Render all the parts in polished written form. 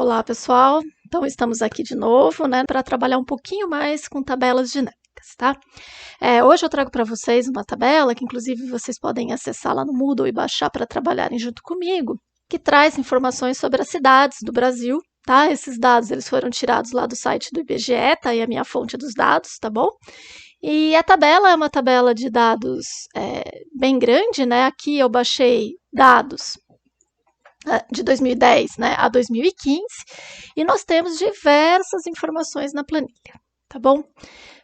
Olá, pessoal. Então, estamos aqui de novo, né, para trabalhar um pouquinho mais com tabelas dinâmicas, tá? Hoje eu trago para vocês uma tabela que, inclusive, vocês podem acessar lá no Moodle e baixar para trabalharem junto comigo, que traz informações sobre as cidades do Brasil, tá? Esses dados, eles foram tirados lá do site do IBGE, tá aí a minha fonte dos dados, tá bom? E a tabela é uma tabela de dados bem grande, né? Aqui eu baixei dados de 2010, né, a 2015, e nós temos diversas informações na planilha, tá bom?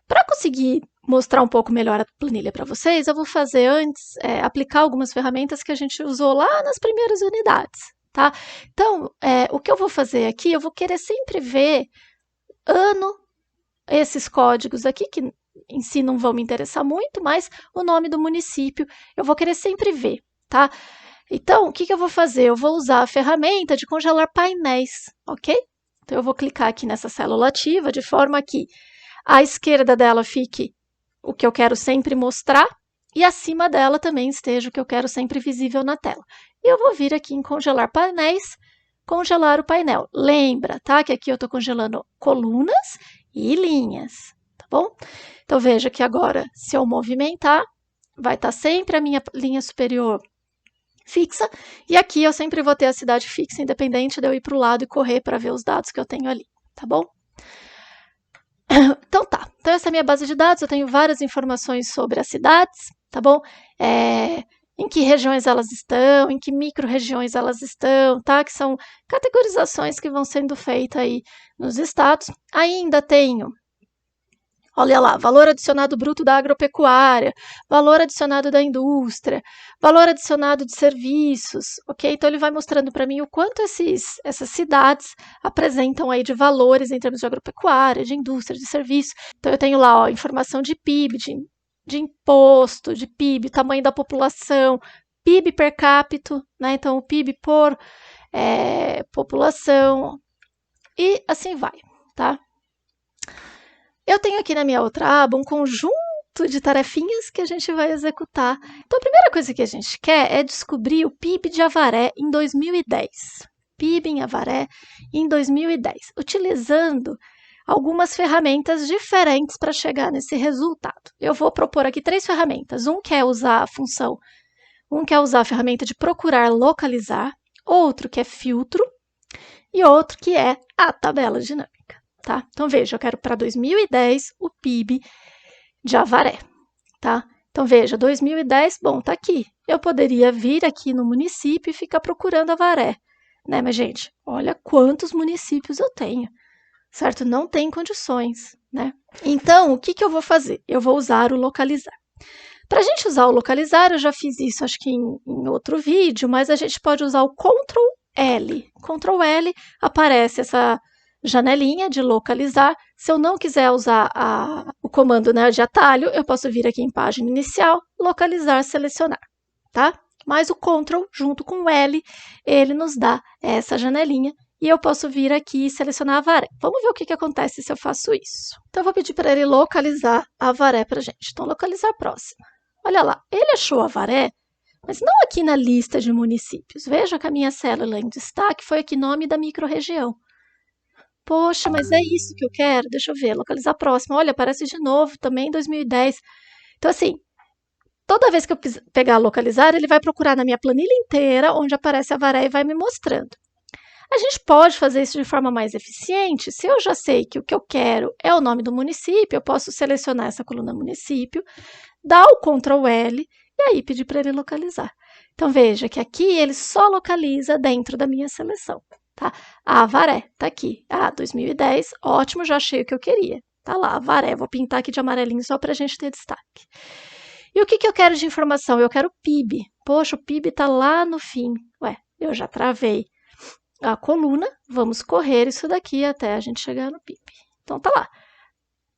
Para conseguir mostrar um pouco melhor a planilha para vocês, eu vou fazer antes, aplicar algumas ferramentas que a gente usou lá nas primeiras unidades, tá? Então, o que eu vou fazer aqui, eu vou querer sempre ver ano, esses códigos aqui, que em si não vão me interessar muito, mas o nome do município eu vou querer sempre ver, tá? Então, o que eu vou fazer? Eu vou usar a ferramenta de congelar painéis, ok? Então, eu vou clicar aqui nessa célula ativa, de forma que à esquerda dela fique o que eu quero sempre mostrar e acima dela também esteja o que eu quero sempre visível na tela. E eu vou vir aqui em congelar painéis, congelar o painel. Lembra, tá? Que aqui eu estou congelando colunas e linhas, tá bom? Então, veja que agora, se eu movimentar, vai estar sempre a minha linha superior fixa, e aqui eu sempre vou ter a cidade fixa, independente de eu ir para o lado e correr para ver os dados que eu tenho ali, tá bom? Então tá, então essa é a minha base de dados, eu tenho várias informações sobre as cidades, tá bom? Em que regiões elas estão, em que micro-regiões elas estão, tá? Que são categorizações que vão sendo feitas aí nos estados. Ainda tenho, olha lá, valor adicionado bruto da agropecuária, valor adicionado da indústria, valor adicionado de serviços, ok? Então, ele vai mostrando para mim o quanto essas cidades apresentam aí de valores em termos de agropecuária, de indústria, de serviço. Então, eu tenho lá, ó, informação de PIB, de imposto, de PIB, tamanho da população, PIB per capita, né? Então, o PIB por população, e assim vai, tá? Eu tenho aqui na minha outra aba um conjunto de tarefinhas que a gente vai executar. Então, a primeira coisa que a gente quer é descobrir o PIB de Avaré em 2010. PIB em Avaré em 2010, utilizando algumas ferramentas diferentes para chegar nesse resultado. Eu vou propor aqui 3 ferramentas. Um quer usar a ferramenta de procurar localizar, outro que é filtro e outro que é a tabela dinâmica. Tá? Então, veja, eu quero para 2010 o PIB de Avaré, tá? Então, veja, 2010, bom, tá aqui. Eu poderia vir aqui no município e ficar procurando Avaré, né? Mas, gente, olha quantos municípios eu tenho, certo? Não tem condições, né? Então, o que eu vou fazer? Eu vou usar o localizar. Para a gente usar o localizar, eu já fiz isso, acho que em outro vídeo, mas a gente pode usar o Ctrl L. Ctrl L, aparece essa janelinha de localizar. Se eu não quiser usar o comando, né, de atalho, eu posso vir aqui em página inicial, localizar, selecionar, tá? Mas o Ctrl junto com o L, ele nos dá essa janelinha e eu posso vir aqui e selecionar Avaré. Vamos ver o que acontece se eu faço isso. Então, eu vou pedir para ele localizar Avaré para a gente. Então, localizar próxima. Olha lá, ele achou Avaré, mas não aqui na lista de municípios. Veja que a minha célula em destaque foi aqui nome da microrregião. Poxa, mas é isso que eu quero? Deixa eu ver, localizar próximo. Olha, aparece de novo, também em 2010. Então, assim, toda vez que eu pegar localizar, ele vai procurar na minha planilha inteira, onde aparece Avaré e vai me mostrando. A gente pode fazer isso de forma mais eficiente. Se eu já sei que o que eu quero é o nome do município, eu posso selecionar essa coluna município, dar o Ctrl L e aí pedir para ele localizar. Então, veja que aqui ele só localiza dentro da minha seleção. Tá? A Avaré, tá aqui. 2010, ótimo, já achei o que eu queria. Tá lá, Avaré, vou pintar aqui de amarelinho só para a gente ter destaque. E o que eu quero de informação? Eu quero o PIB. Poxa, o PIB tá lá no fim. Ué, eu já travei a coluna, vamos correr isso daqui até a gente chegar no PIB. Então, tá lá.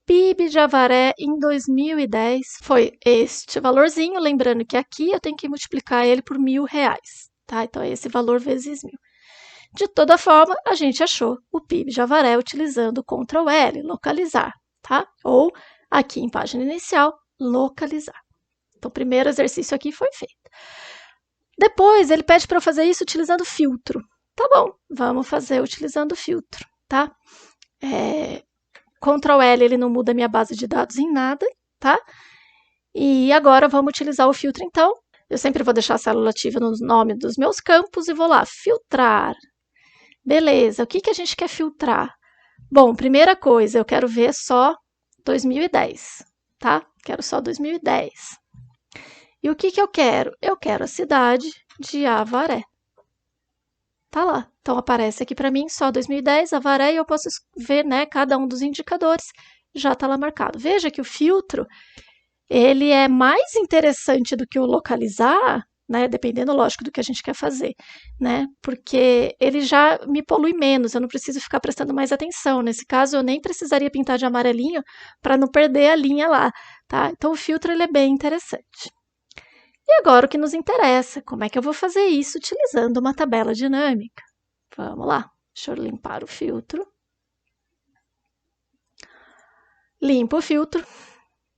PIB de Avaré em 2010 foi este valorzinho, lembrando que aqui eu tenho que multiplicar ele por R$1.000, tá? Então, é esse valor vezes 1.000. De toda forma, a gente achou o PIB de Avaré utilizando o Ctrl L, localizar, tá? Ou, aqui em página inicial, localizar. Então, o primeiro exercício aqui foi feito. Depois, ele pede para eu fazer isso utilizando filtro, Tá bom, vamos fazer utilizando o filtro, tá? Ctrl L, ele não muda a minha base de dados em nada, tá? E agora vamos utilizar o filtro, então. Eu sempre vou deixar a célula ativa no nome dos meus campos e vou lá, filtrar. Beleza, o que a gente quer filtrar? Bom, primeira coisa, eu quero ver só 2010, tá? Quero só 2010. E o que eu quero? Eu quero a cidade de Avaré. Tá lá. Então aparece aqui para mim só 2010, Avaré, e eu posso ver, né, cada um dos indicadores, já está lá marcado. Veja que o filtro, ele é mais interessante do que o localizar, né, dependendo, lógico, do que a gente quer fazer, né, porque ele já me polui menos, eu não preciso ficar prestando mais atenção. Nesse caso, eu nem precisaria pintar de amarelinho para não perder a linha lá, tá? Então, o filtro, ele é bem interessante. E agora o que nos interessa, como é que eu vou fazer isso utilizando uma tabela dinâmica? Vamos lá, deixa eu limpar o filtro. Limpo o filtro,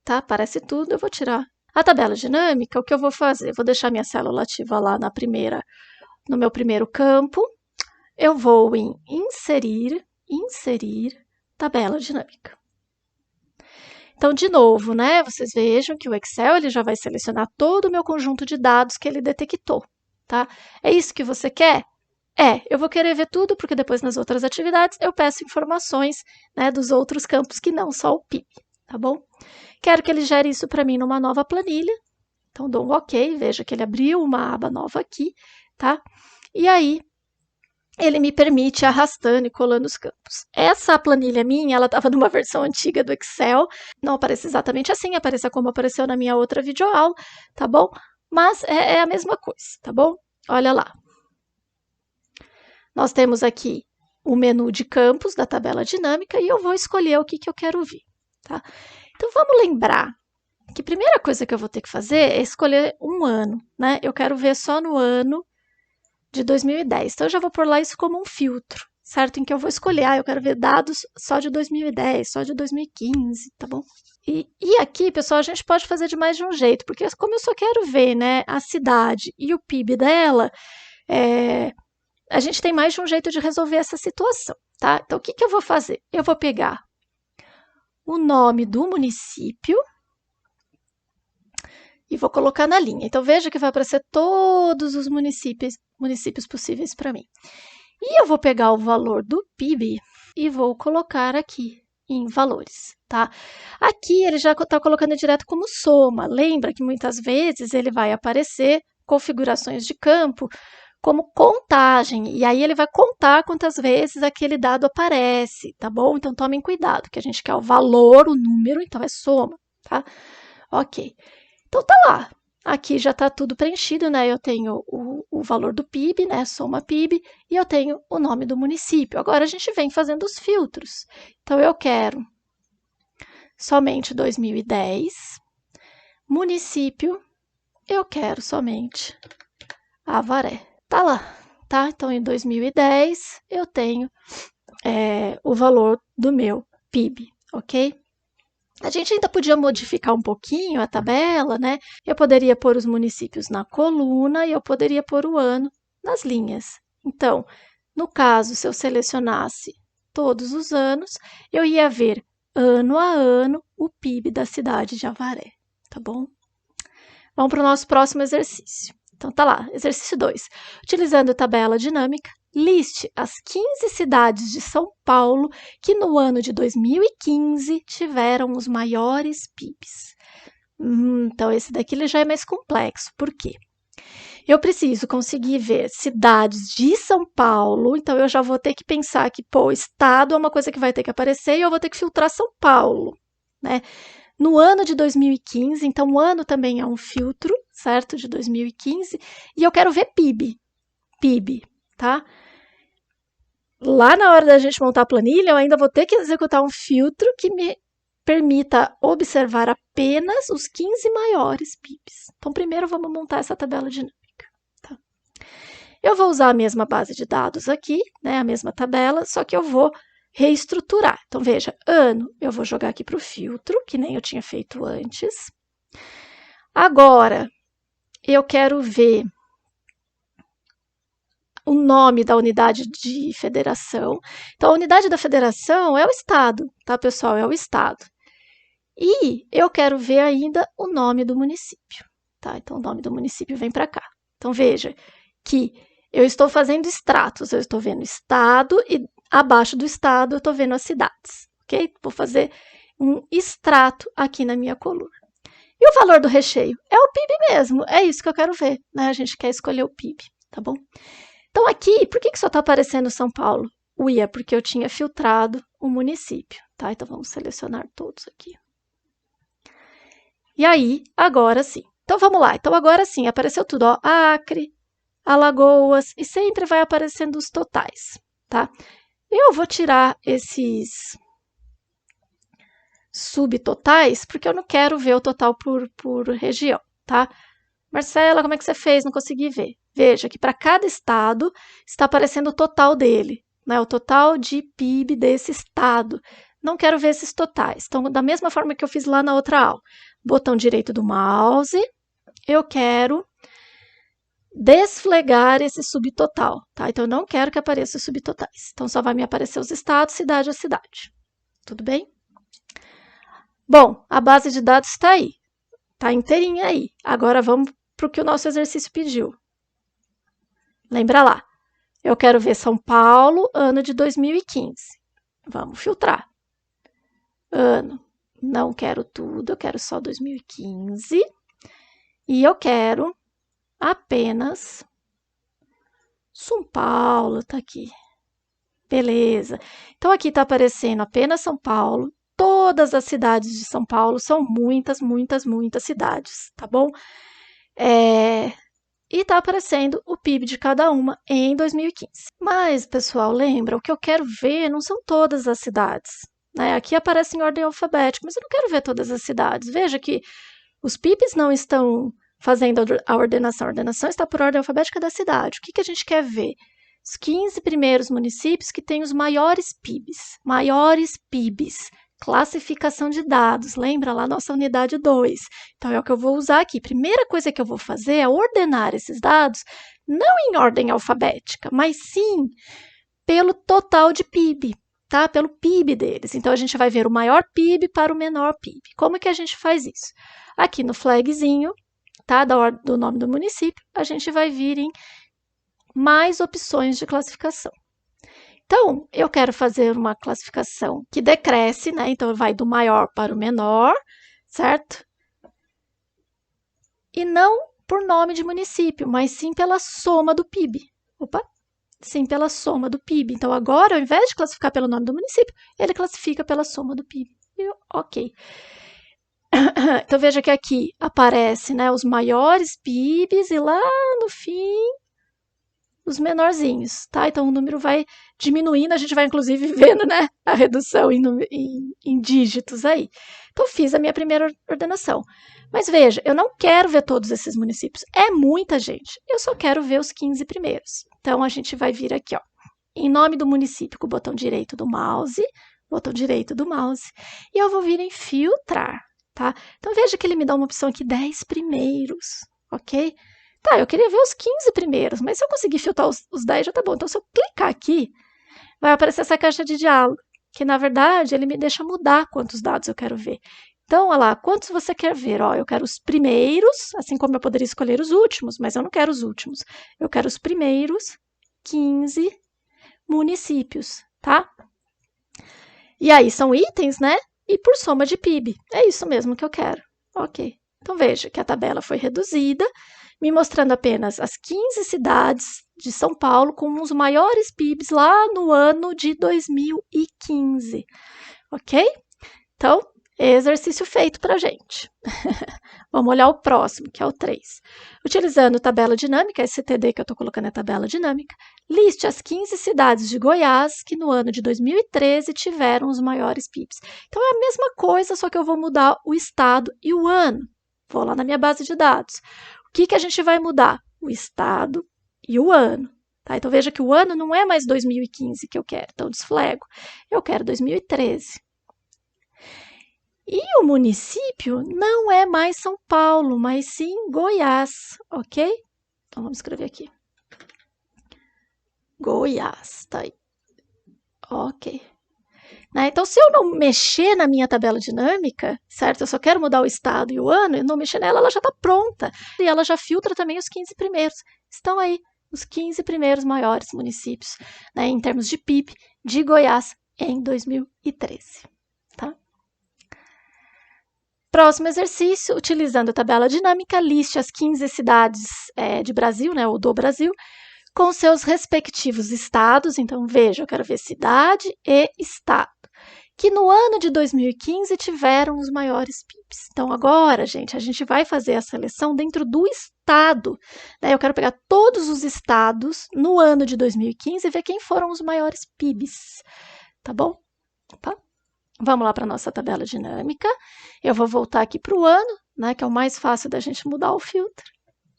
tá? Aparece tudo, eu vou tirar. A tabela dinâmica, o que eu vou fazer? Vou deixar minha célula ativa lá no meu primeiro campo. Eu vou em inserir tabela dinâmica. Então, de novo, né, vocês vejam que o Excel ele já vai selecionar todo o meu conjunto de dados que ele detectou, tá? É isso que você quer? Eu vou querer ver tudo, porque depois nas outras atividades eu peço informações, né, dos outros campos que não só o PIB, tá bom? Quero que ele gere isso para mim numa nova planilha, então dou um OK, veja que ele abriu uma aba nova aqui, tá? E aí, ele me permite ir arrastando e colando os campos. Essa planilha minha, ela estava numa versão antiga do Excel, não aparece exatamente assim, aparece como apareceu na minha outra videoaula, tá bom? Mas é a mesma coisa, tá bom? Olha lá. Nós temos aqui o menu de campos da tabela dinâmica e eu vou escolher o que eu quero ver, tá? Então, vamos lembrar que a primeira coisa que eu vou ter que fazer é escolher um ano, né? Eu quero ver só no ano de 2010. Então, eu já vou pôr lá isso como um filtro, certo? Em que eu vou escolher, eu quero ver dados só de 2010, só de 2015, tá bom? E aqui, pessoal, a gente pode fazer de mais de um jeito, porque como eu só quero ver, né, a cidade e o PIB dela, a gente tem mais de um jeito de resolver essa situação, tá? Então, o que eu vou fazer? Eu vou pegar o nome do município e vou colocar na linha. Então, veja que vai aparecer todos os municípios possíveis para mim. E eu vou pegar o valor do PIB e vou colocar aqui em valores, tá? Aqui ele já está colocando direto como soma. Lembra que muitas vezes ele vai aparecer configurações de campo como contagem, e aí ele vai contar quantas vezes aquele dado aparece, tá bom? Então tomem cuidado, que a gente quer o valor, o número, então é soma, tá? Ok. Então tá lá. Aqui já está tudo preenchido, né? Eu tenho o valor do PIB, né? Soma PIB, e eu tenho o nome do município. Agora a gente vem fazendo os filtros. Então eu quero somente 2010. Município, eu quero somente Avaré. Tá lá, tá? Então em 2010 eu tenho o valor do meu PIB, ok? A gente ainda podia modificar um pouquinho a tabela, né? Eu poderia pôr os municípios na coluna e eu poderia pôr o ano nas linhas. Então, no caso, se eu selecionasse todos os anos, eu ia ver ano a ano o PIB da cidade de Avaré, tá bom? Vamos para o nosso próximo exercício. Então, tá lá, exercício 2. Utilizando tabela dinâmica, liste as 15 cidades de São Paulo que no ano de 2015 tiveram os maiores PIBs. Então, esse daqui ele já é mais complexo. Por quê? Eu preciso conseguir ver cidades de São Paulo, então eu já vou ter que pensar que, pô, estado é uma coisa que vai ter que aparecer e eu vou ter que filtrar São Paulo, né? No ano de 2015, então o ano também é um filtro, certo? De 2015, e eu quero ver PIB, tá? Lá na hora da gente montar a planilha, eu ainda vou ter que executar um filtro que me permita observar apenas os 15 maiores PIBs. Então, primeiro vamos montar essa tabela dinâmica. Tá? Eu vou usar a mesma base de dados aqui, né? A mesma tabela, só que eu vou reestruturar. Então, veja, ano, eu vou jogar aqui para o filtro, que nem eu tinha feito antes. Agora, eu quero ver o nome da unidade de federação. Então, a unidade da federação é o estado, tá, pessoal? É o estado. E eu quero ver ainda o nome do município, tá? Então, o nome do município vem para cá. Então, veja que eu estou fazendo extratos, eu estou vendo o estado e abaixo do estado eu estou vendo as cidades, ok? Vou fazer um extrato aqui na minha coluna. E o valor do recheio? É o PIB mesmo, é isso que eu quero ver, né? A gente quer escolher o PIB, tá bom? Então aqui, por que só está aparecendo São Paulo? É porque eu tinha filtrado o município, tá? Então vamos selecionar todos aqui. E aí, agora sim. Então vamos lá, então agora sim, apareceu tudo, ó, Acre, Alagoas, e sempre vai aparecendo os totais, tá? Eu vou tirar esses subtotais, porque eu não quero ver o total por região, tá? Marcela, como é que você fez? Não consegui ver. Veja que para cada estado está aparecendo o total dele, né? O total de PIB desse estado. Não quero ver esses totais. Então, da mesma forma que eu fiz lá na outra aula, botão direito do mouse, eu quero desflegar esse subtotal, tá? Então, eu não quero que apareça os subtotais. Então, só vai me aparecer os estados, cidade a cidade. Tudo bem? Bom, a base de dados está aí. Está inteirinha aí. Agora, vamos para o que o nosso exercício pediu. Lembra lá. Eu quero ver São Paulo, ano de 2015. Vamos filtrar. Ano. Não quero tudo, eu quero só 2015. E eu quero apenas São Paulo, tá aqui. Beleza. Então, aqui está aparecendo apenas São Paulo. Todas as cidades de São Paulo são muitas, muitas, muitas cidades, tá bom? E está aparecendo o PIB de cada uma em 2015. Mas, pessoal, lembra, o que eu quero ver não são todas as cidades. Né? Aqui aparece em ordem alfabética, mas eu não quero ver todas as cidades. Veja que os PIBs não estão fazendo a ordenação está por ordem alfabética da cidade. O que a gente quer ver? Os 15 primeiros municípios que têm os maiores PIBs. Classificação de dados, lembra lá nossa unidade 2. Então, é o que eu vou usar aqui. Primeira coisa que eu vou fazer é ordenar esses dados, não em ordem alfabética, mas sim pelo total de PIB, tá? Pelo PIB deles. Então, a gente vai ver o maior PIB para o menor PIB. Como que a gente faz isso? Aqui no flagzinho, tá? Do nome do município, a gente vai vir em mais opções de classificação. Então, eu quero fazer uma classificação que decresce, né? Então, vai do maior para o menor, certo? E não por nome de município, mas sim pela soma do PIB. Sim, pela soma do PIB. Então, agora, ao invés de classificar pelo nome do município, ele classifica pela soma do PIB. Ok. Então, veja que aqui aparece, né, os maiores PIBs e lá no fim os menorzinhos, tá? Então o número vai diminuindo, a gente vai inclusive vendo, né, a redução em dígitos aí. Então fiz a minha primeira ordenação. Mas veja, eu não quero ver todos esses municípios, é muita gente. Eu só quero ver os 15 primeiros. Então a gente vai vir aqui, ó, em nome do município com o botão direito do mouse, e eu vou vir em filtrar, tá? Então veja que ele me dá uma opção aqui, 10 primeiros, ok? Tá, eu queria ver os 15 primeiros, mas se eu conseguir filtrar os 10 já tá bom. Então, se eu clicar aqui, vai aparecer essa caixa de diálogo, que na verdade ele me deixa mudar quantos dados eu quero ver. Então, olha lá, quantos você quer ver? Ó, eu quero os primeiros, assim como eu poderia escolher os últimos, mas eu não quero os últimos. Eu quero os primeiros 15 municípios, tá? E aí são itens, né? E por soma de PIB. É isso mesmo que eu quero. Ok. Então, veja que a tabela foi reduzida, me mostrando apenas as 15 cidades de São Paulo com os maiores PIBs lá no ano de 2015, ok? Então, exercício feito para a gente. Vamos olhar o próximo, que é o 3. Utilizando tabela dinâmica, esse TD que eu estou colocando é tabela dinâmica, liste as 15 cidades de Goiás que no ano de 2013 tiveram os maiores PIBs. Então, é a mesma coisa, só que eu vou mudar o estado e o ano. Vou lá na minha base de dados. O que a gente vai mudar? O estado e o ano. Tá? Então, veja que o ano não é mais 2015 que eu quero. Então, desflego. Eu quero 2013. E o município não é mais São Paulo, mas sim Goiás, ok? Então, vamos escrever aqui. Goiás, tá aí. Ok. Né? Então, se eu não mexer na minha tabela dinâmica, certo? Eu só quero mudar o estado e o ano, e não mexer nela, ela já está pronta. E ela já filtra também os 15 primeiros. Estão aí os 15 primeiros maiores municípios, né, em termos de PIB, de Goiás em 2013. Tá? Próximo exercício, utilizando a tabela dinâmica, liste as 15 cidades de Brasil, né, ou do Brasil, com seus respectivos estados. Então, veja, eu quero ver cidade e estado, que no ano de 2015 tiveram os maiores PIBs. Então, agora, gente, a gente vai fazer a seleção dentro do estado. Né? Eu quero pegar todos os estados no ano de 2015 e ver quem foram os maiores PIBs. Tá bom? Tá? Vamos lá para a nossa tabela dinâmica. Eu vou voltar aqui para o ano, né, que é o mais fácil da gente mudar o filtro.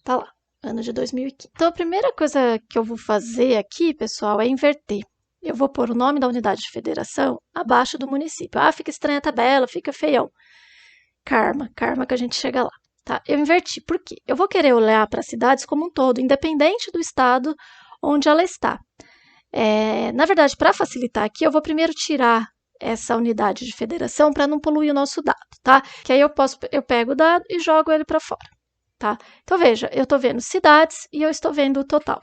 Tá lá, ano de 2015. Então, a primeira coisa que eu vou fazer aqui, pessoal, é inverter. Eu vou pôr o nome da unidade de federação abaixo do município. Ah, fica estranha a tabela, fica feião. Karma que a gente chega lá. Tá? Eu inverti. Por quê? Eu vou querer olhar para as cidades como um todo, independente do estado onde ela está. Na verdade, para facilitar aqui, eu vou primeiro tirar essa unidade de federação para não poluir o nosso dado, tá? Que aí eu pego o dado e jogo ele para fora, tá? Então, veja, eu estou vendo cidades e eu estou vendo o total.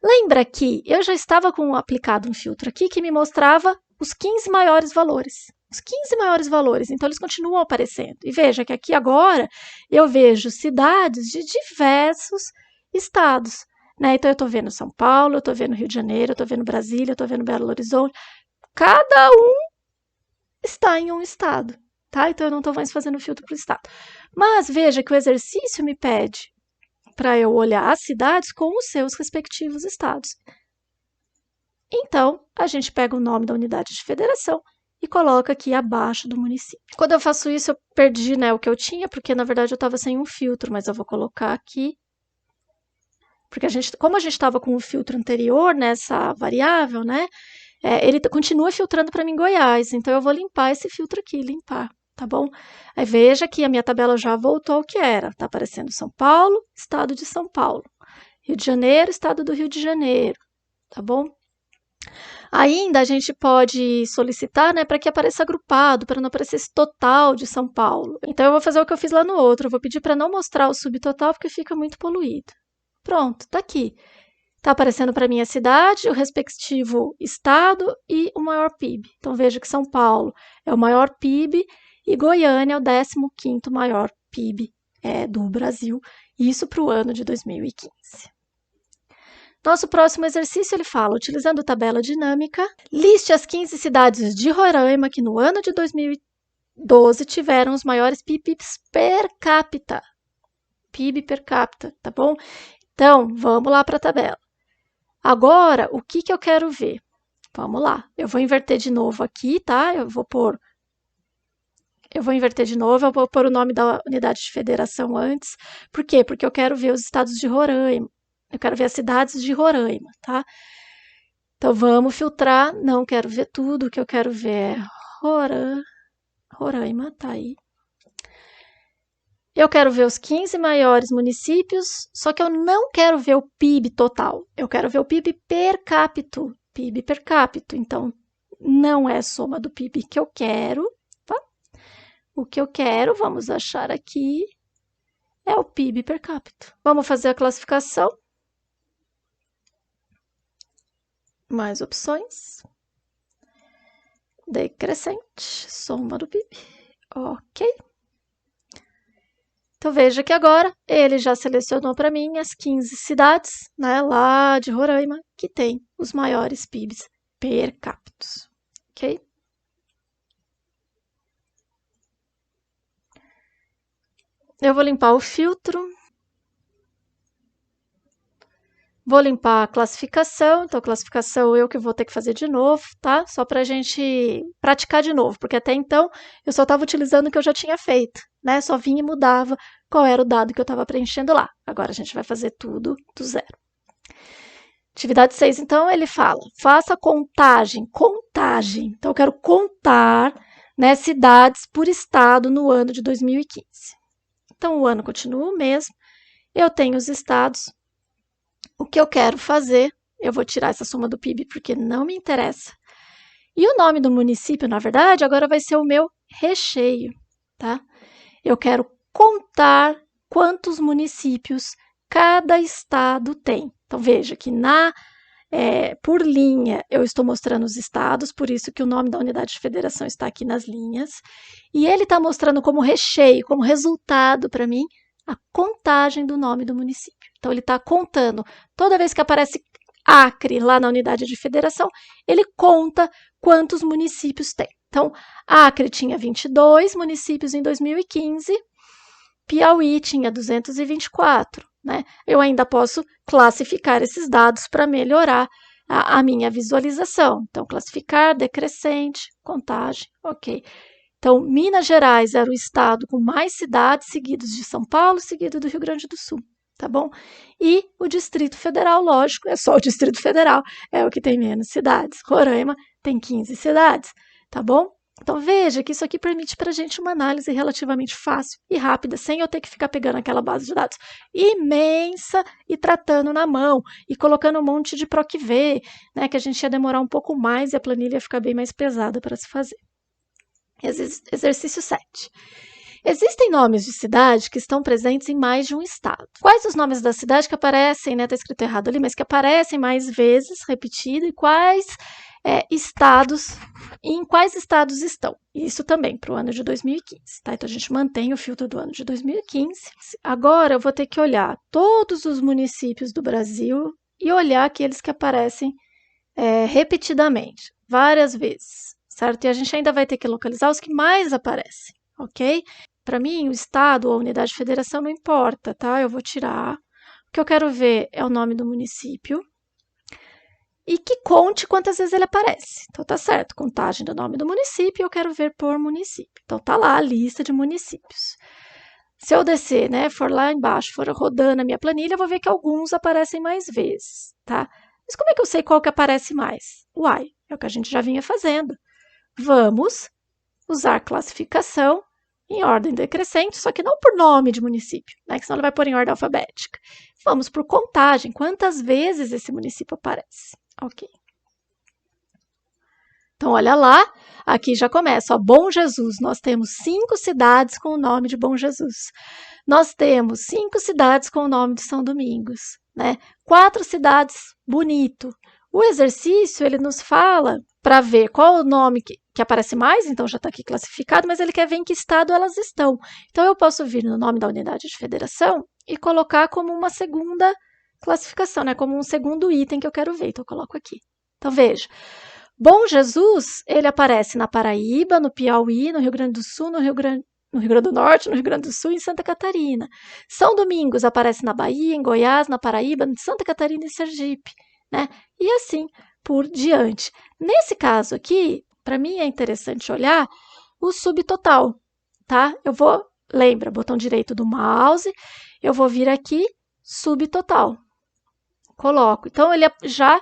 Lembra que eu já estava aplicado um filtro aqui que me mostrava os 15 maiores valores. Os 15 maiores valores, então eles continuam aparecendo. E veja que aqui agora eu vejo cidades de diversos estados. Né? Então eu estou vendo São Paulo, eu estou vendo Rio de Janeiro, eu estou vendo Brasília, eu estou vendo Belo Horizonte. Cada um está em um estado. Tá? Então eu não estou mais fazendo filtro para o estado. Mas veja que o exercício me pede para eu olhar as cidades com os seus respectivos estados. Então, a gente pega o nome da unidade de federação e coloca aqui abaixo do município. Quando eu faço isso, eu perdi, né, o que eu tinha, porque na verdade eu estava sem um filtro, mas eu vou colocar aqui. Porque como a gente estava com o filtro anterior nessa variável, né, ele continua filtrando para mim Goiás. Então, eu vou limpar esse filtro aqui, limpar. Tá bom? Aí veja que a minha tabela já voltou ao que era. Tá aparecendo São Paulo, estado de São Paulo. Rio de Janeiro, estado do Rio de Janeiro. Tá bom? Ainda a gente pode solicitar, né, para que apareça agrupado, para não aparecer esse total de São Paulo. Então eu vou fazer o que eu fiz lá no outro. Eu vou pedir para não mostrar o subtotal porque fica muito poluído. Pronto, tá aqui. Tá aparecendo para mim a cidade, o respectivo estado e o maior PIB. Então veja que São Paulo é o maior PIB e Goiânia é o 15º maior PIB do Brasil, isso para o ano de 2015. Nosso próximo exercício, ele fala, utilizando tabela dinâmica, liste as 15 cidades de Roraima que no ano de 2012 tiveram os maiores PIBs per capita. PIB per capita, tá bom? Então, vamos lá para a tabela. Agora, o que eu quero ver? Vamos lá, eu vou inverter de novo aqui, tá? Eu vou pôr o nome da unidade de federação antes. Por quê? Porque eu quero ver os estados de Roraima. Eu quero ver as cidades de Roraima, tá? Então, vamos filtrar. Não quero ver tudo. O que eu quero ver é Roraima, tá aí. Eu quero ver os 15 maiores municípios, só que eu não quero ver o PIB total. Eu quero ver o PIB per capita. PIB per capita. Então, não é a soma do PIB que eu quero. O que eu quero, vamos achar aqui, é o PIB per capita. Vamos fazer a classificação. Mais opções. Decrescente, soma do PIB. Ok. Então, veja que agora ele já selecionou para mim as 15 cidades, né, lá de Roraima, que tem os maiores PIBs per capita. Ok? Eu vou limpar o filtro. Vou limpar a classificação. Então, a classificação eu que vou ter que fazer de novo, tá? Só para a gente praticar de novo, porque até então eu só estava utilizando o que eu já tinha feito, né? Só vinha e mudava qual era o dado que eu estava preenchendo lá. Agora a gente vai fazer tudo do zero. Atividade 6, então, ele fala, faça contagem. Então, eu quero contar, né, cidades por estado no ano de 2015. Então, o ano continua o mesmo. Eu tenho os estados. O que eu quero fazer, eu vou tirar essa soma do PIB porque não me interessa. E o nome do município, na verdade, agora vai ser o meu recheio, tá? Eu quero contar quantos municípios cada estado tem. Então, veja que por linha eu estou mostrando os estados, por isso que o nome da unidade de federação está aqui nas linhas. E ele está mostrando como recheio, como resultado para mim, a contagem do nome do município. Então, ele está contando. Toda vez que aparece Acre lá na unidade de federação, ele conta quantos municípios tem. Então, Acre tinha 22 municípios em 2015, Piauí tinha 224. Né? Eu ainda posso classificar esses dados para melhorar a minha visualização. Então, classificar, decrescente, contagem, ok. Então, Minas Gerais era o estado com mais cidades, seguidos de São Paulo, seguido do Rio Grande do Sul, tá bom? E o Distrito Federal, lógico, é só o Distrito Federal, é o que tem menos cidades. Roraima tem 15 cidades, tá bom? Então, veja que isso aqui permite para a gente uma análise relativamente fácil e rápida, sem eu ter que ficar pegando aquela base de dados imensa e tratando na mão, e colocando um monte de PROC-V, né, que a gente ia demorar um pouco mais e a planilha ia ficar bem mais pesada para se fazer. Exercício 7. Existem nomes de cidade que estão presentes em mais de um estado. Quais os nomes da cidade que aparecem, né, está escrito errado ali, mas que aparecem mais vezes, repetido, e quais estados, em quais estados estão? Isso também para o ano de 2015, tá? Então a gente mantém o filtro do ano de 2015. Agora eu vou ter que olhar todos os municípios do Brasil e olhar aqueles que aparecem repetidamente, várias vezes. Certo? E a gente ainda vai ter que localizar os que mais aparecem, ok? Para mim, o estado ou a unidade de federação não importa, tá? Eu vou tirar. O que eu quero ver é o nome do município e que conte quantas vezes ele aparece. Então, tá certo, contagem do nome do município, eu quero ver por município. Então, tá lá a lista de municípios. Se eu descer, né, for lá embaixo, for rodando a minha planilha, eu vou ver que alguns aparecem mais vezes, tá? Mas como é que eu sei qual que aparece mais? Uai, é o que a gente já vinha fazendo. Vamos usar classificação em ordem decrescente, só que não por nome de município, né? Que senão ele vai pôr em ordem alfabética. Vamos por contagem, quantas vezes esse município aparece. Ok. Então, olha lá, aqui já começa, ó, Bom Jesus. Nós temos 5 cidades com o nome de Bom Jesus. Nós temos 5 cidades com o nome de São Domingos, né? 4 cidades, Bonito. O exercício, ele nos fala para ver qual o nome que aparece mais, então já está aqui classificado, mas ele quer ver em que estado elas estão. Então, eu posso vir no nome da unidade de federação e colocar como uma segunda classificação, né? Como um segundo item que eu quero ver. Então, eu coloco aqui. Então, veja. Bom Jesus, ele aparece na Paraíba, no Piauí, no Rio Grande do Sul, no Rio Grande do Norte, no Rio Grande do Sul e em Santa Catarina. São Domingos aparece na Bahia, em Goiás, na Paraíba, em Santa Catarina e Sergipe, né? E assim por diante. Nesse caso aqui, para mim é interessante olhar o subtotal, tá? Lembra, botão direito do mouse, eu vou vir aqui, subtotal. Coloco. Então, ele já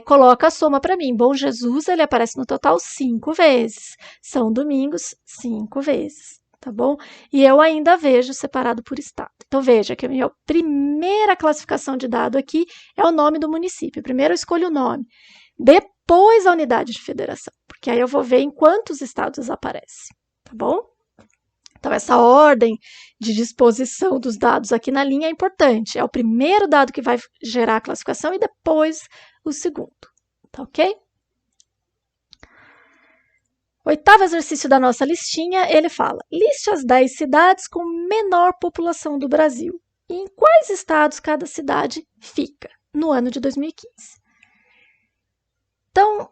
coloca a soma para mim. Bom Jesus, ele aparece no total 5 vezes. São Domingos, 5 vezes, tá bom? E eu ainda vejo separado por estado. Então, veja que a minha primeira classificação de dado aqui é o nome do município. Primeiro eu escolho o nome, depois a unidade de federação, porque aí eu vou ver em quantos estados aparece, tá bom? Então, essa ordem de disposição dos dados aqui na linha é importante. É o primeiro dado que vai gerar a classificação e depois o segundo. Tá ok? Oitavo exercício da nossa listinha, ele fala: liste as 10 cidades com menor população do Brasil. E em quais estados cada cidade fica no ano de 2015? Então,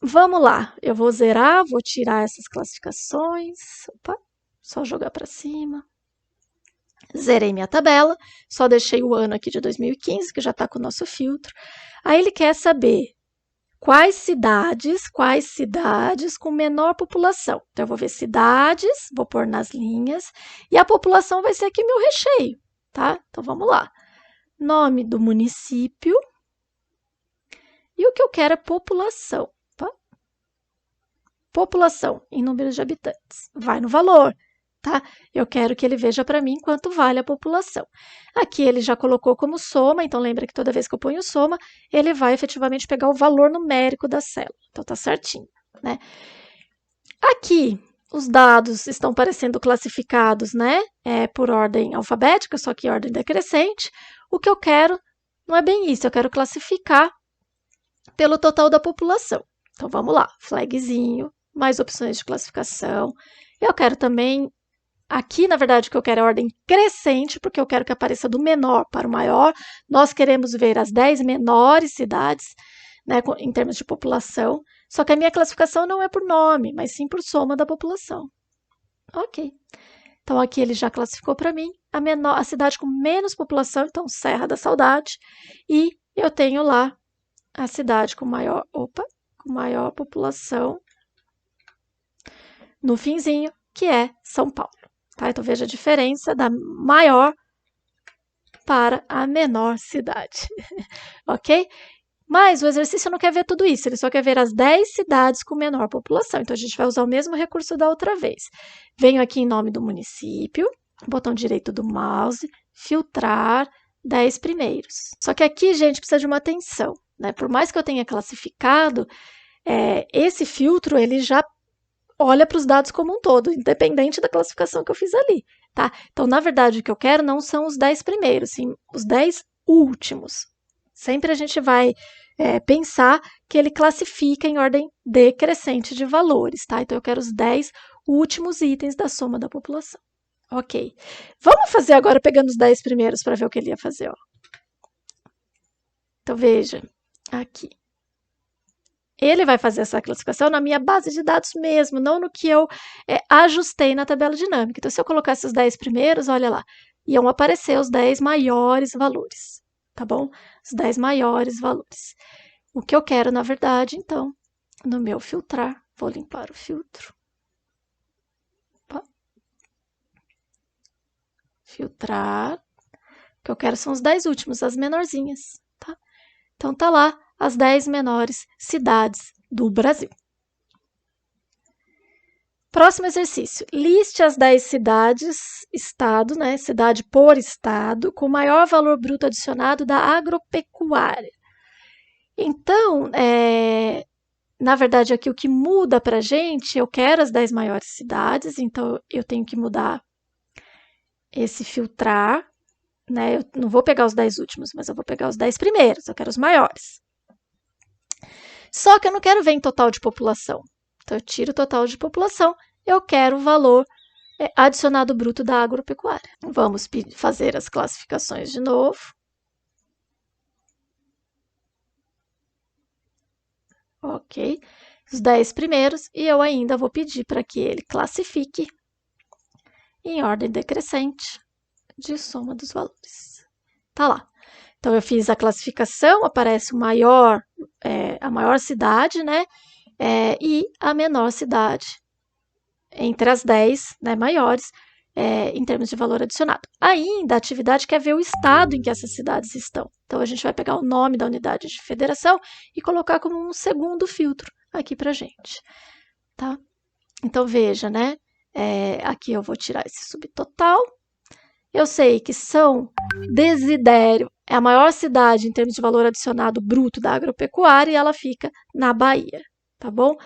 vamos lá. Eu vou zerar, vou tirar essas classificações. Opa. Só jogar para cima. Zerei minha tabela, só deixei o ano aqui de 2015, que já está com o nosso filtro. Aí ele quer saber quais cidades com menor população. Então, eu vou ver cidades, vou pôr nas linhas, e a população vai ser aqui meu recheio, tá? Então, vamos lá. Nome do município. E o que eu quero é população. Tá? População em números de habitantes. Vai no valor. tá? Eu quero que ele veja para mim quanto vale a população. Aqui ele já colocou como soma, então lembra que toda vez que eu ponho soma, ele vai efetivamente pegar o valor numérico da célula. Então tá certinho, né? Aqui os dados estão parecendo classificados, né? Por ordem alfabética, só que ordem decrescente. O que eu quero não é bem isso, eu quero classificar pelo total da população. Então vamos lá, flagzinho, mais opções de classificação. Eu quero também, aqui na verdade o que eu quero é ordem crescente, porque eu quero que apareça do menor para o maior. Nós queremos ver as 10 menores cidades, né, em termos de população. Só que a minha classificação não é por nome, mas sim por soma da população. Ok. Então aqui ele já classificou para mim a cidade com menos população, então Serra da Saudade, e eu tenho lá a cidade com maior população no finzinho, que é São Paulo. Tá? Então veja a diferença da maior para a menor cidade. Ok? Mas o exercício não quer ver tudo isso, ele só quer ver as 10 cidades com menor população. Então a gente vai usar o mesmo recurso da outra vez. Venho aqui em nome do município, botão direito do mouse, filtrar 10 primeiros. Só que aqui, gente, precisa de uma atenção, né? Por mais que eu tenha classificado, esse filtro ele já olha para os dados como um todo, independente da classificação que eu fiz ali, tá? Então, na verdade, o que eu quero não são os 10 primeiros, sim os 10 últimos. Sempre a gente vai pensar que ele classifica em ordem decrescente de valores, tá? Então, eu quero os 10 últimos itens da soma da população. Ok. Vamos fazer agora pegando os 10 primeiros para ver o que ele ia fazer, ó. Então, veja, aqui. Ele vai fazer essa classificação na minha base de dados mesmo, não no que eu ajustei na tabela dinâmica. Então, se eu colocasse os 10 primeiros, olha lá, iam aparecer os 10 maiores valores, tá bom? Os 10 maiores valores. O que eu quero, na verdade, então, no meu filtrar, vou limpar o filtro. Opa. Filtrar. O que eu quero são os 10 últimos, as menorzinhas, tá? Então, tá lá as 10 menores cidades do Brasil. Próximo exercício. Liste as 10 cidades, estado, né? Cidade por estado, com maior valor bruto adicionado da agropecuária. Então, na verdade, aqui o que muda para a gente, eu quero as 10 maiores cidades, então eu tenho que mudar esse filtrar, né? Eu não vou pegar os 10 últimos, mas eu vou pegar os 10 primeiros, eu quero os maiores. Só que eu não quero ver em total de população. Então, eu tiro o total de população, eu quero o valor adicionado bruto da agropecuária. Vamos fazer as classificações de novo. Ok. Os 10 primeiros, e eu ainda vou pedir para que ele classifique em ordem decrescente de soma dos valores. Tá lá. Então, eu fiz a classificação, aparece a maior cidade, né? E a menor cidade entre as 10 maiores, em termos de valor adicionado. Ainda a atividade quer ver o estado em que essas cidades estão. Então, a gente vai pegar o nome da unidade de federação e colocar como um segundo filtro aqui para a gente. Tá? Então, veja, né? Aqui eu vou tirar esse subtotal. Eu sei que São Desidério é a maior cidade em termos de valor adicionado bruto da agropecuária e ela fica na Bahia, tá bom?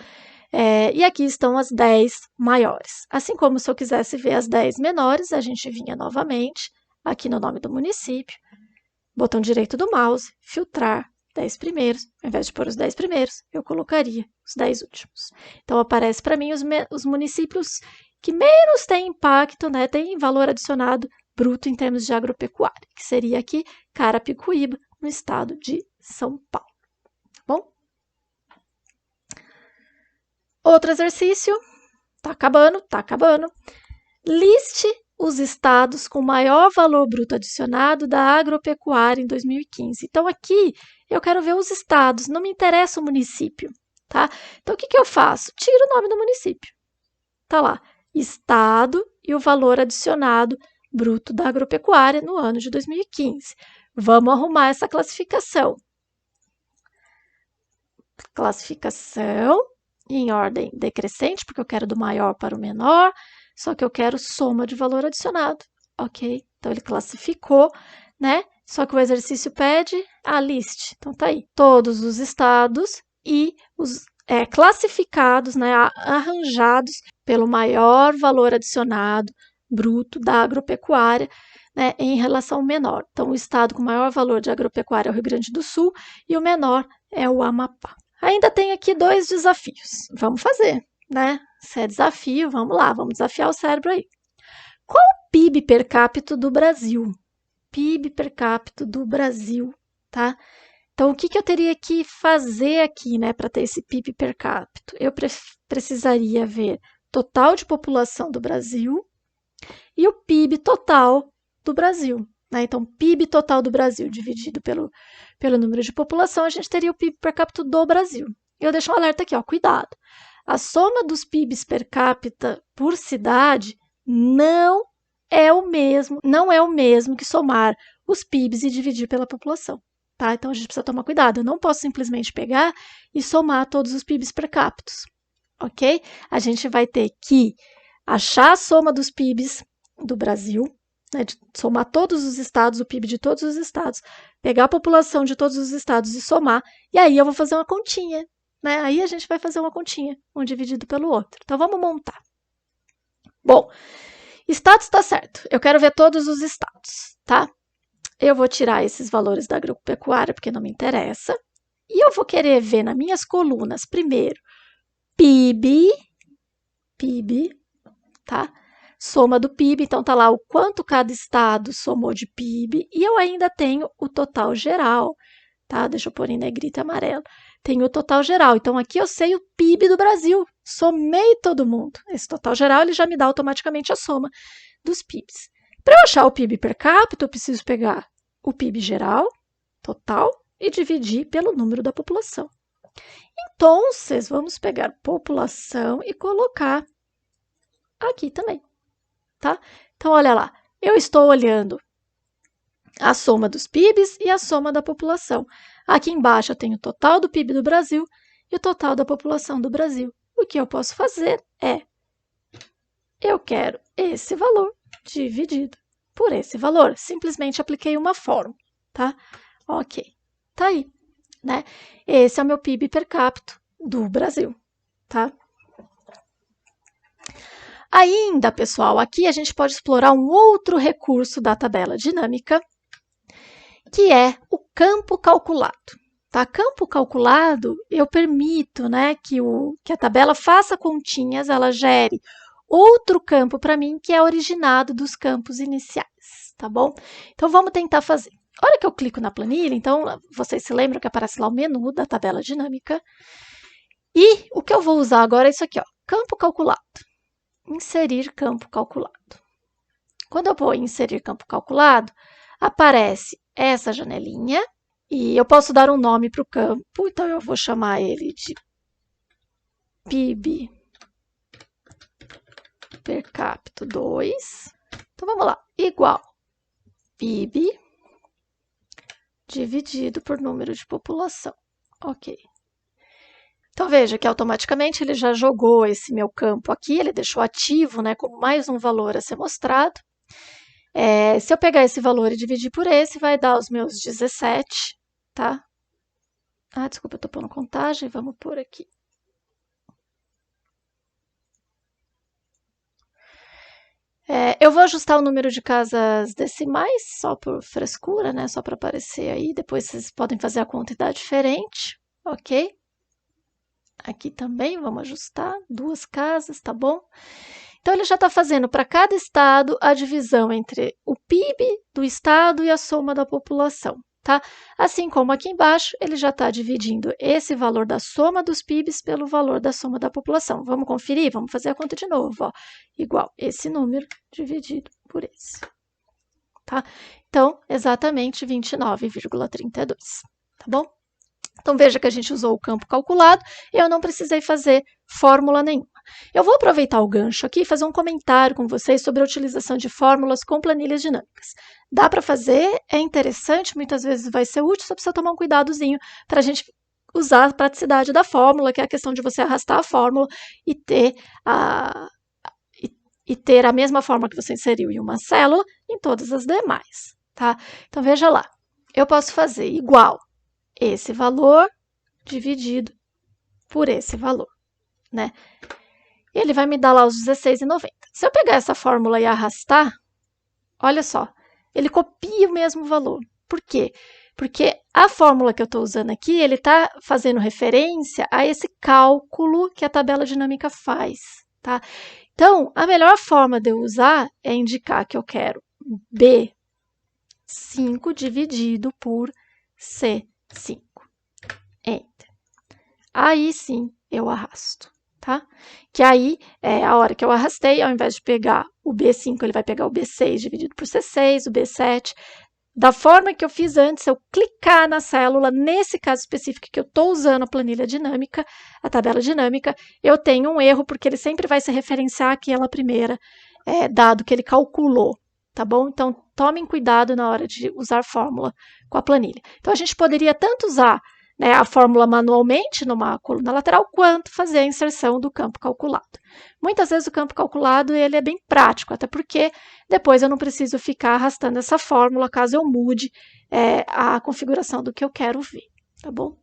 E aqui estão as 10 maiores. Assim como se eu quisesse ver as 10 menores, a gente vinha novamente aqui no nome do município, botão direito do mouse, filtrar 10 primeiros. Ao invés de pôr os 10 primeiros, eu colocaria os 10 últimos. Então, aparece para mim os municípios que menos têm impacto, né, têm valor adicionado bruto em termos de agropecuária, que seria aqui Carapicuíba, no estado de São Paulo. Tá bom? Outro exercício, tá acabando. Liste os estados com maior valor bruto adicionado da agropecuária em 2015. Então, aqui eu quero ver os estados, não me interessa o município, tá? Então, o que eu faço? Tiro o nome do município. Tá lá, estado e o valor adicionado bruto da agropecuária no ano de 2015. Vamos arrumar essa classificação. Classificação em ordem decrescente, porque eu quero do maior para o menor, só que eu quero soma de valor adicionado, ok? Então, ele classificou, né? Só que o exercício pede a list. Então, tá aí. Todos os estados e os classificados, né? Arranjados pelo maior valor adicionado bruto da agropecuária, né, em relação ao menor. Então, o estado com maior valor de agropecuária é o Rio Grande do Sul e o menor é o Amapá. Ainda tem aqui 2 desafios. Vamos fazer, né? Se é desafio, vamos lá, vamos desafiar o cérebro aí. Qual o PIB per capita do Brasil? PIB per capita do Brasil, tá? Então, o que eu teria que fazer aqui, né, para ter esse PIB per capita? Eu precisaria ver total de população do Brasil e o PIB total do Brasil, né? Então, PIB total do Brasil dividido pelo número de população, a gente teria o PIB per capita do Brasil. Eu deixo um alerta aqui, ó, cuidado. A soma dos PIBs per capita por cidade não é o mesmo que somar os PIBs e dividir pela população, tá? Então, a gente precisa tomar cuidado. Eu não posso simplesmente pegar e somar todos os PIBs per capita, ok? A gente vai ter que achar a soma dos PIBs do Brasil, né, de somar todos os estados, o PIB de todos os estados, pegar a população de todos os estados e somar, e aí eu vou fazer uma continha, né? Aí a gente vai fazer uma continha, um dividido pelo outro. Então, vamos montar. Bom, estado está certo. Eu quero ver todos os estados, tá? Eu vou tirar esses valores da agropecuária, porque não me interessa. E eu vou querer ver nas minhas colunas, primeiro, PIB, tá? Soma do PIB, então tá lá o quanto cada estado somou de PIB, e eu ainda tenho o total geral, tá? Deixa eu pôr em negrito e amarelo. Tenho o total geral, então aqui eu sei o PIB do Brasil, somei todo mundo. Esse total geral, ele já me dá automaticamente a soma dos PIBs. Para eu achar o PIB per capita, eu preciso pegar o PIB geral, total, e dividir pelo número da população. Então, vamos pegar população e colocar aqui também. Tá? Então, olha lá, eu estou olhando a soma dos PIBs e a soma da população. Aqui embaixo eu tenho o total do PIB do Brasil e o total da população do Brasil. O que eu posso fazer é, eu quero esse valor dividido por esse valor. Simplesmente apliquei uma fórmula, tá? Ok, tá aí, né? Esse é o meu PIB per capita do Brasil, tá? Ainda, pessoal, aqui a gente pode explorar um outro recurso da tabela dinâmica, que é o campo calculado. Tá? Campo calculado, eu permito, né, que a tabela faça continhas, ela gere outro campo para mim que é originado dos campos iniciais, tá bom? Então, vamos tentar fazer. A hora que eu clico na planilha, então, vocês se lembram que aparece lá o menu da tabela dinâmica. E o que eu vou usar agora é isso aqui, ó, campo calculado. Inserir campo calculado. Quando eu vou inserir campo calculado, aparece essa janelinha e eu posso dar um nome para o campo, então eu vou chamar ele de PIB per capita 2. Então vamos lá, igual PIB dividido por número de população. Ok. Então, veja que automaticamente ele já jogou esse meu campo aqui, ele deixou ativo, né, como mais um valor a ser mostrado. Se eu pegar esse valor e dividir por esse, vai dar os meus 17, tá? Ah, desculpa, eu estou pondo contagem, vamos pôr aqui. Eu vou ajustar o número de casas decimais, só por frescura, né, só para aparecer aí, depois vocês podem fazer a conta e dar diferente, ok? Aqui também, vamos ajustar, 2 casas, tá bom? Então, ele já está fazendo para cada estado a divisão entre o PIB do estado e a soma da população, tá? Assim como aqui embaixo, ele já está dividindo esse valor da soma dos PIBs pelo valor da soma da população. Vamos conferir? Vamos fazer a conta de novo, ó. Igual esse número dividido por esse, tá? Então, exatamente 29,32, tá bom? Então, veja que a gente usou o campo calculado e eu não precisei fazer fórmula nenhuma. Eu vou aproveitar o gancho aqui e fazer um comentário com vocês sobre a utilização de fórmulas com planilhas dinâmicas. Dá para fazer, é interessante, muitas vezes vai ser útil, só precisa tomar um cuidadozinho para a gente usar a praticidade da fórmula, que é a questão de você arrastar a fórmula e ter e ter a mesma forma que você inseriu em uma célula em todas as demais, tá? Então, veja lá, eu posso fazer igual esse valor dividido por esse valor, né? Ele vai me dar lá os 16,90. Se eu pegar essa fórmula e arrastar, olha só, ele copia o mesmo valor. Por quê? Porque a fórmula que eu estou usando aqui, ele está fazendo referência a esse cálculo que a tabela dinâmica faz, tá? Então, a melhor forma de eu usar é indicar que eu quero B5 dividido por C5. Enter. Aí sim eu arrasto, tá? Que aí, a hora que eu arrastei, ao invés de pegar o B5, ele vai pegar o B6 dividido por C6, o B7. Da forma que eu fiz antes, eu clicar na célula, nesse caso específico que eu estou usando a planilha dinâmica, a tabela dinâmica, eu tenho um erro, porque ele sempre vai se referenciar àquela primeira dado que ele calculou, tá bom? Então, tomem cuidado na hora de usar fórmula com a planilha. Então, a gente poderia tanto usar, né, a fórmula manualmente numa coluna lateral, quanto fazer a inserção do campo calculado. Muitas vezes o campo calculado ele é bem prático, até porque depois eu não preciso ficar arrastando essa fórmula caso eu mude a configuração do que eu quero ver, tá bom?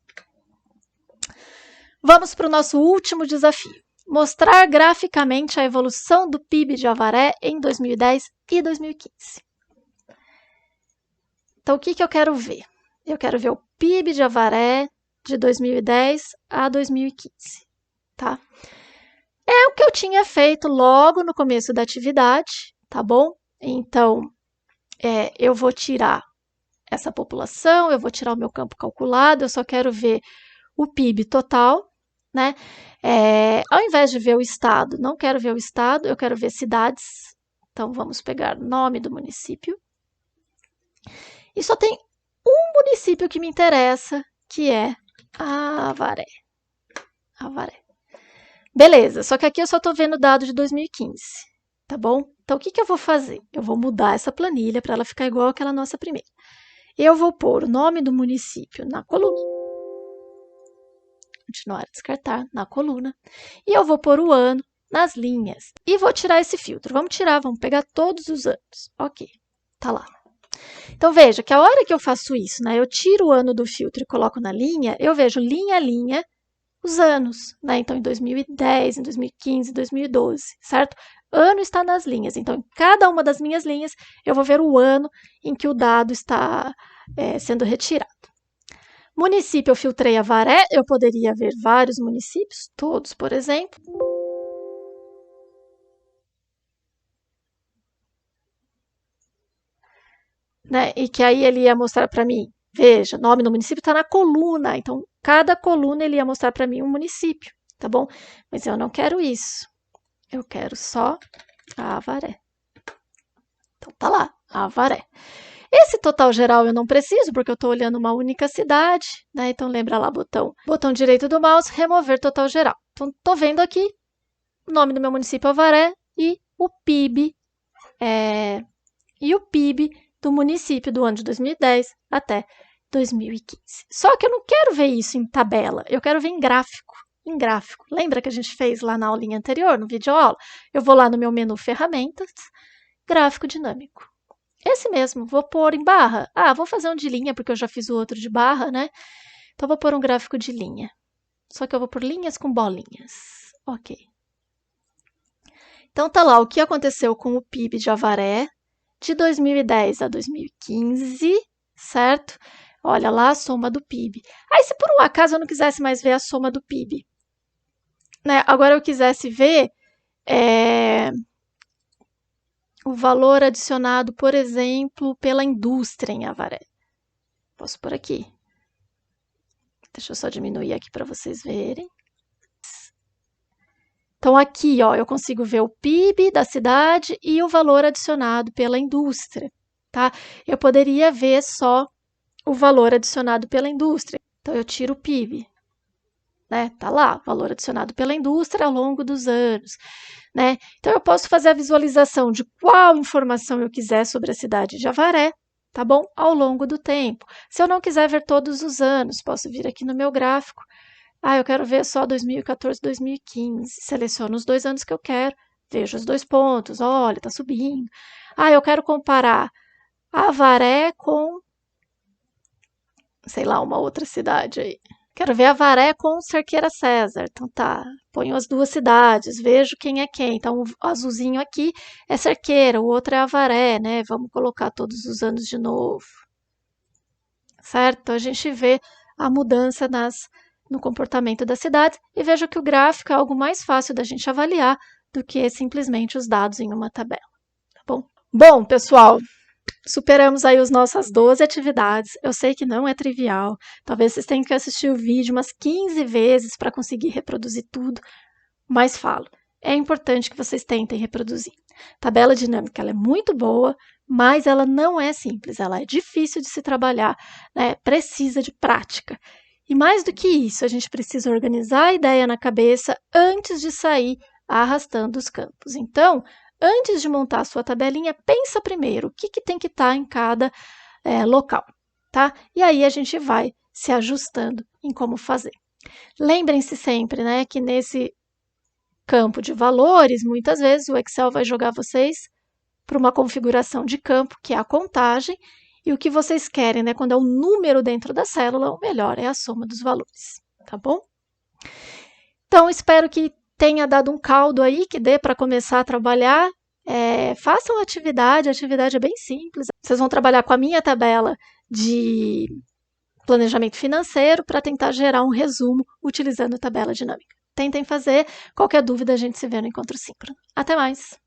Vamos para o nosso último desafio. Mostrar graficamente a evolução do PIB de Avaré em 2010 e 2015. Então, o que eu quero ver? Eu quero ver o PIB de Avaré de 2010 a 2015, tá? É o que eu tinha feito logo no começo da atividade, tá bom? Então, eu vou tirar essa população, eu vou tirar o meu campo calculado, eu só quero ver o PIB total, né? Ao invés de ver o estado, não quero ver o estado, eu quero ver cidades. Então, vamos pegar o nome do município. E só tem um município que me interessa, que é Avaré. Avaré. Beleza, só que aqui eu só estou vendo o dado de 2015, tá bom? Então, o que eu vou fazer? Eu vou mudar essa planilha para ela ficar igual àquela nossa primeira. Eu vou pôr o nome do município na coluna. Continuar a descartar na coluna. E eu vou pôr o ano nas linhas. E vou tirar esse filtro. Vamos tirar, vamos pegar todos os anos. Ok, tá lá. Então, veja que a hora que eu faço isso, né, eu tiro o ano do filtro e coloco na linha, eu vejo linha a linha os anos, né? Então, em 2010, em 2015, 2012, certo? Ano está nas linhas. Então, em cada uma das minhas linhas, eu vou ver o ano em que o dado está sendo retirado. Município, eu filtrei Avaré, eu poderia ver vários municípios, todos, por exemplo. Né? E que aí ele ia mostrar para mim, veja, nome do município está na coluna, então cada coluna ele ia mostrar para mim um município, tá bom? Mas eu não quero isso, eu quero só Avaré. Então tá lá, Avaré. Esse total geral eu não preciso, porque eu estou olhando uma única cidade, né? Então lembra lá, botão direito do mouse, remover total geral. Então estou vendo aqui o nome do meu município Avaré e o PIB, do município do ano de 2010 até 2015. Só que eu não quero ver isso em tabela, eu quero ver em gráfico. Em gráfico. Lembra que a gente fez lá na aulinha anterior, no vídeo aula? Eu vou lá no meu menu ferramentas, gráfico dinâmico. Esse mesmo, vou pôr em barra. Vou fazer um de linha, porque eu já fiz o outro de barra, né? Então, vou pôr um gráfico de linha. Só que eu vou por linhas com bolinhas. Ok. Então, tá lá o que aconteceu com o PIB de Avaré de 2010 a 2015, certo? Olha lá a soma do PIB. Aí, se por um acaso eu não quisesse mais ver a soma do PIB, né? Agora eu quisesse ver o valor adicionado, por exemplo, pela indústria em Avaré. Posso por aqui. Deixa eu só diminuir aqui para vocês verem. Então, aqui, ó, eu consigo ver o PIB da cidade e o valor adicionado pela indústria, tá? Eu poderia ver só o valor adicionado pela indústria. Então, eu tiro o PIB, né? Tá lá, valor adicionado pela indústria ao longo dos anos, né? Então, eu posso fazer a visualização de qual informação eu quiser sobre a cidade de Avaré, tá bom? Ao longo do tempo. Se eu não quiser ver todos os anos, posso vir aqui no meu gráfico. Eu quero ver só 2014, 2015. Seleciono os 2 anos que eu quero, vejo os 2 pontos, olha, está subindo. Ah, eu quero comparar Avaré com, sei lá, uma outra cidade aí. Quero ver Avaré com Cerqueira César. Então tá, ponho as 2 cidades, vejo quem é quem. Então o azulzinho aqui é Cerqueira, o outro é Avaré, né? Vamos colocar todos os anos de novo. Certo? Então a gente vê a mudança no comportamento das cidades e veja que o gráfico é algo mais fácil da gente avaliar do que simplesmente os dados em uma tabela. Tá bom? Bom, pessoal, superamos aí as nossas 12 atividades. Eu sei que não é trivial. Talvez vocês tenham que assistir o vídeo umas 15 vezes para conseguir reproduzir tudo, mas falo, é importante que vocês tentem reproduzir. Tabela dinâmica ela é muito boa, mas ela não é simples, ela é difícil de se trabalhar, né? Precisa de prática. E mais do que isso, a gente precisa organizar a ideia na cabeça antes de sair arrastando os campos. Então, antes de montar a sua tabelinha, pensa primeiro o que tem que estar em cada local, tá? E aí a gente vai se ajustando em como fazer. Lembrem-se sempre, né, que nesse campo de valores, muitas vezes o Excel vai jogar vocês para uma configuração de campo, que é a contagem, e o que vocês querem, né, quando é o número dentro da célula, o melhor é a soma dos valores, tá bom? Então, espero que tenha dado um caldo aí, que dê para começar a trabalhar. Façam a atividade é bem simples. Vocês vão trabalhar com a minha tabela de planejamento financeiro para tentar gerar um resumo utilizando a tabela dinâmica. Tentem fazer. Qualquer dúvida, a gente se vê no Encontro Síncrono. Até mais!